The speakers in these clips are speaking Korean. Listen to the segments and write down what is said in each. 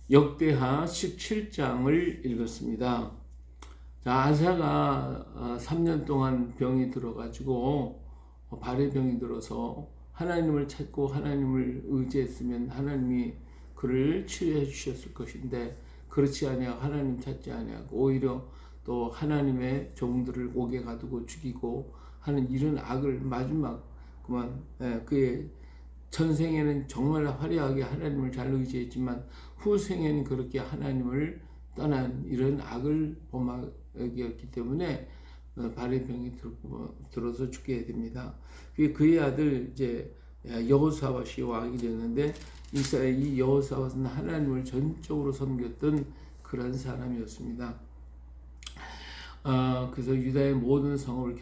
역대하 17장을 읽었습니다. 자, 아사가 3년 동안 병이 들어가지고 발의 병이 들어서 하나님을 찾고 하나님을 의지했으면 하나님이 그를 치유해 주셨을 것인데 그렇지 아니하고 하나님 찾지 아니하고 오히려 또 하나님의 종들을 옥에 가두고 죽이고 하는 이런 악을 마지막 그만 그의 전생에는 정말 화려하게 하나님을 잘 의지했지만 후생에는 그렇게 하나님을 떠난 이런 악을 범하였기 때문에 발의 병이 들어서 죽게 됩니다. 그의 아들 이제 여호사밧이 왕이 되는데 이 여호사밧은 하나님을 전적으로 섬겼던 그런 사람이었습니다. 그래서 유다의 모든 성읍을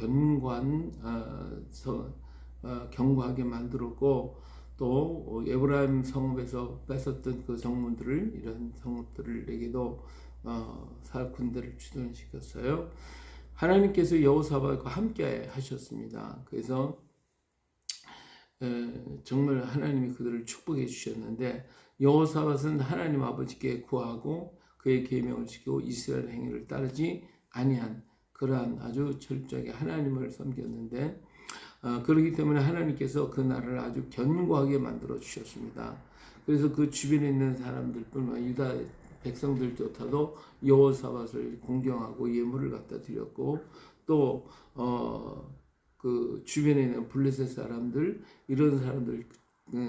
견고하게 만들었고 또 에브라임 성읍에서 뺏었던 그 성문들을 이런 성읍들에게도 군대를 주둔시켰어요. 하나님께서 여호사밧과 함께 하셨습니다. 그래서 정말 하나님이 그들을 축복해 주셨는데 여호사밧은 하나님 아버지께 구하고 그의 계명을 지키고 이스라엘 행위를 따르지 아니한 그러한 아주 철저하게 하나님을 섬겼는데 그렇기 때문에 하나님께서 그 나라를 아주 견고하게 만들어 주셨습니다. 그래서 그 주변에 있는 사람들뿐만 유다 백성들조차도 여호사밧을 공경하고 예물을 갖다 드렸고 또 그 주변에 있는 블레셋 사람들 이런 사람들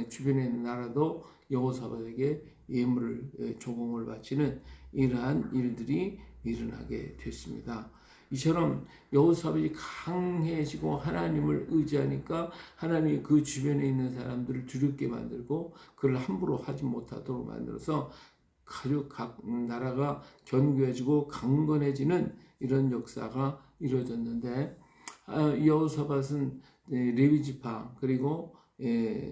주변에 있는 나라도 여호사밧에게 예물을 조공을 바치는 이러한 일들이 일어나게 됐습니다. 이처럼 여호사밧이 강해지고 하나님을 의지하니까 하나님이 그 주변에 있는 사람들을 두렵게 만들고 그를 함부로 하지 못하도록 만들어서 각 나라가 견고해지고 강건해지는 이런 역사가 이루어졌는데 여호사밧은 레위 지파 그리고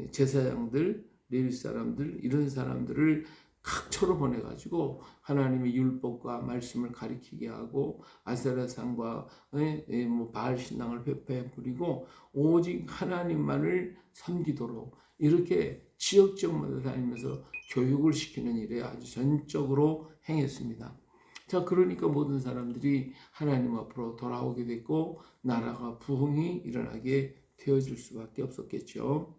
제사장들 레위 사람들 이런 사람들을 각처로 보내가지고 하나님의 율법과 말씀을 가리키게 하고 아세라상과 바알 신앙을 회파해 버리고 오직 하나님만을 섬기도록 이렇게 지역마다 다니면서 교육을 시키는 일에 아주 전적으로 행했습니다. 자, 그러니까 모든 사람들이 하나님 앞으로 돌아오게 됐고 나라가 부흥이 일어나게 되어질 수밖에 없었겠죠.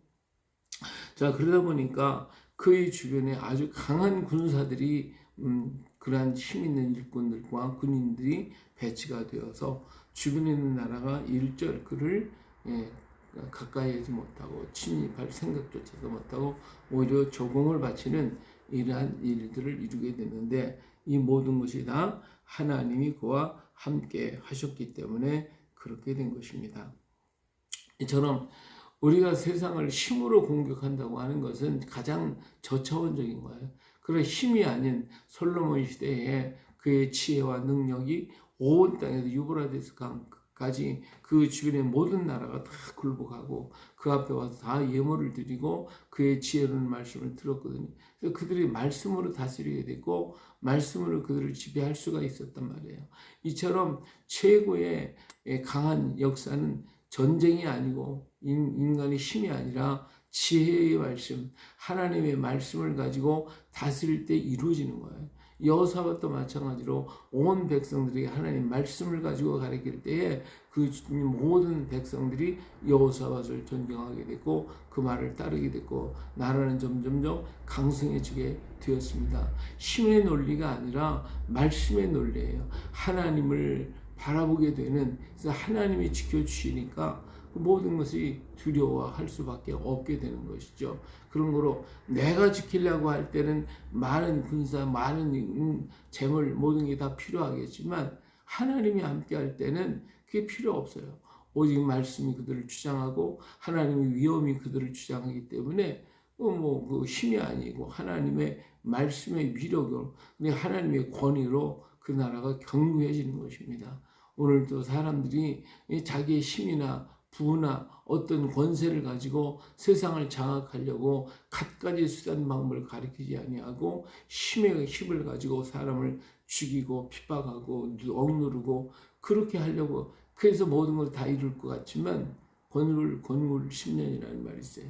자, 그러다 보니까 그의 주변에 아주 강한 군사들이 그러한 힘 있는 일꾼들과 군인들이 배치가 되어서 주변에 있는 나라가 일절 그를 가까이 하지 못하고 침입할 생각조차도 못하고 오히려 조공을 바치는 이러한 일들을 이루게 되는데 이 모든 것이 다 하나님이 그와 함께 하셨기 때문에 그렇게 된 것입니다. 이처럼 우리가 세상을 힘으로 공격한다고 하는 것은 가장 저차원적인 거예요. 그런 힘이 아닌 솔로몬 시대에 그의 지혜와 능력이 온 땅에서 유브라데스 강까지 그 주변의 모든 나라가 다 굴복하고 그 앞에 와서 다 예물을 드리고 그의 지혜로운 말씀을 들었거든요. 그래서 그들이 말씀으로 다스리게 됐고 말씀으로 그들을 지배할 수가 있었단 말이에요. 이처럼 최고의 강한 역사는 전쟁이 아니고 인간의 힘이 아니라 지혜의 말씀, 하나님의 말씀을 가지고 다스릴 때 이루어지는 거예요. 여호사밧도 마찬가지로 온 백성들이 하나님 말씀을 가지고 가르칠 때에 그 모든 백성들이 여호사밧을 존경하게 됐고 그 말을 따르게 됐고 나라는 점점점 강성해지게 되었습니다. 힘의 논리가 아니라 말씀의 논리예요. 하나님을 바라보게 되는, 그래서 하나님이 지켜주시니까 모든 것이 두려워할 수밖에 없게 되는 것이죠. 그런 거로 내가 지키려고 할 때는 많은 군사, 많은 재물 모든 게 다 필요하겠지만 하나님이 함께 할 때는 그게 필요 없어요. 오직 말씀이 그들을 주장하고 하나님의 위엄이 그들을 주장하기 때문에 그 힘이 아니고 하나님의 말씀의 위력으로 하나님의 권위로 그 나라가 견고해지는 것입니다. 오늘도 사람들이 자기의 힘이나 부나 어떤 권세를 가지고 세상을 장악하려고 갖가지 수단 방법을 가리키지 아니하고 힘을 가지고 사람을 죽이고 핍박하고 억누르고 그렇게 하려고 그래서 모든 걸 다 이룰 것 같지만 권물 10년이라는 말이 있어요.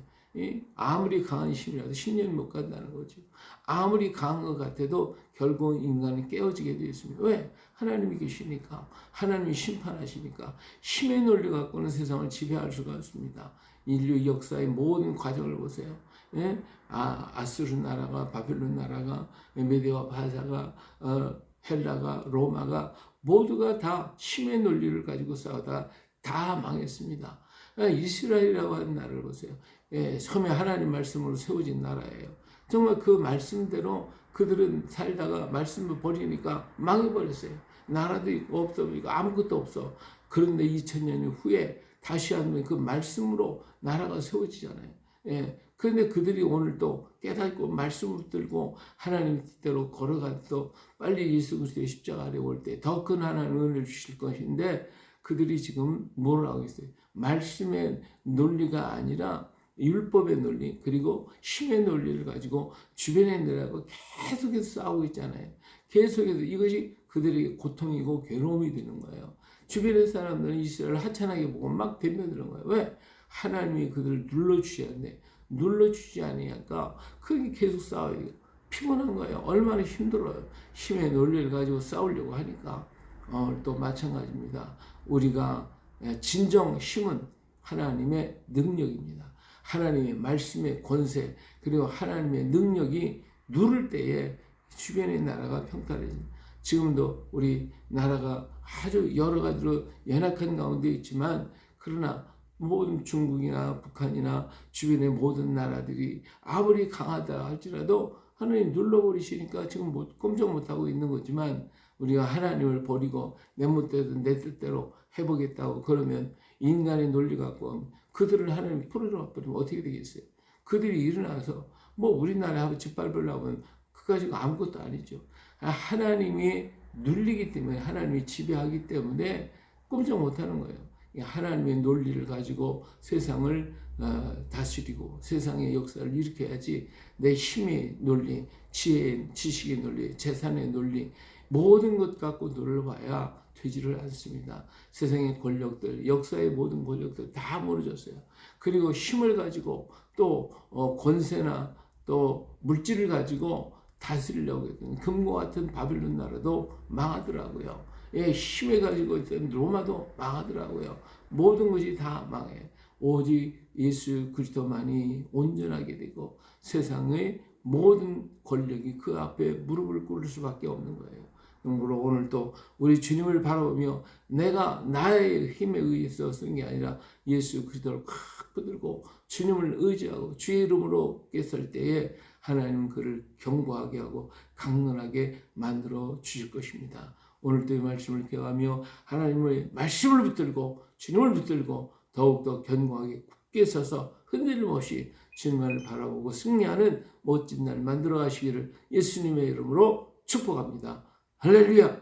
아무리 강한 힘이라도 10년이 못 간다는 거죠. 아무리 강한 것 같아도 결국 인간은 깨어지게 되어 있습니다. 왜? 하나님이 계시니까. 하나님이 심판하시니까. 힘의 논리 갖고는 세상을 지배할 수가 없습니다. 인류 역사의 모든 과정을 보세요. 예? 아수르 나라가, 바벨론 나라가, 메데와 바사가, 헬라가, 로마가 모두가 다 힘의 논리를 가지고 싸우다가 다 망했습니다. 이스라엘이라고 하는 나라를 보세요. 섬에 하나님 말씀으로 세워진 나라예요. 정말 그 말씀대로 그들은 살다가 말씀을 버리니까 망해버렸어요. 나라도 있고 없어 보이고 아무것도 없어. 그런데 2000년 후에 다시 한번 그 말씀으로 나라가 세워지잖아요. 그런데 그들이 오늘 또 깨닫고 말씀을 붙들고 하나님 뜻대로 걸어가도 빨리 예수 그리스도의 십자가 아래 올 때 더 큰 하나님 은혜를 주실 것인데 그들이 지금 뭘 하고 있어요? 말씀의 논리가 아니라 율법의 논리 그리고 힘의 논리를 가지고 주변의 애들하고 계속해서 싸우고 있잖아요. 계속해서 이것이 그들에게 고통이고 괴로움이 되는 거예요. 주변의 사람들은 이스라엘을 하찮게 보고 막 덤벼드는 거예요. 왜? 하나님이 그들을 눌러주셔야 하는데 눌러주지 않으니까 그게 계속 싸워요. 피곤한 거예요. 얼마나 힘들어요. 힘의 논리를 가지고 싸우려고 하니까 또 마찬가지입니다. 우리가 진정 힘은 하나님의 능력입니다. 하나님의 말씀의 권세 그리고 하나님의 능력이 누를 때에 주변의 나라가 평탄해집니다. 지금도 우리 나라가 아주 여러 가지로 연약한 가운데 있지만 그러나 모든 중국이나 북한이나 주변의 모든 나라들이 아무리 강하다 할지라도 하나님 눌러버리시니까 지금 꼼짝 못하고 있는 거지만 우리가 하나님을 버리고 내 멋대로 내 뜻대로 해보겠다고 그러면 인간의 논리 갖고 그들을 하나님 풀어줘 버리면 어떻게 되겠어요? 그들이 일어나서 우리나라하고 짓밟으려고 하면 그 가지고 아무것도 아니죠. 하나님이 눌리기 때문에 하나님이 지배하기 때문에 꼼짝 못하는 거예요. 하나님의 논리를 가지고 세상을 다스리고 세상의 역사를 일으켜야지 내 힘의 논리, 지혜의 지식의 논리, 재산의 논리 모든 것 갖고 눌러봐야 되지를 않습니다. 세상의 권력들, 역사의 모든 권력들 다 무너졌어요. 그리고 힘을 가지고 또 권세나 또 물질을 가지고 다스리려고 했던 금과 같은 바빌론 나라도 망하더라고요. 힘을 가지고 있던 로마도 망하더라고요. 모든 것이 다 망해요. 오직 예수 그리스도만이 온전하게 되고 세상의 모든 권력이 그 앞에 무릎을 꿇을 수밖에 없는 거예요. 그러므로 오늘 또 우리 주님을 바라보며 내가 나의 힘에 의해서 쓴 게 아니라 예수 그리스도를 콱 붙들고 주님을 의지하고 주의 이름으로 깼을 때에 하나님은 그를 견고하게 하고 강건하게 만들어 주실 것입니다. 오늘도 이 말씀을 기억하며 하나님의 말씀을 붙들고 주님을 붙들고 더욱더 견고하게 굳게 서서 흔들림 없이 주님을 바라보고 승리하는 멋진 날 만들어 가시기를 예수님의 이름으로 축복합니다. 할렐루야!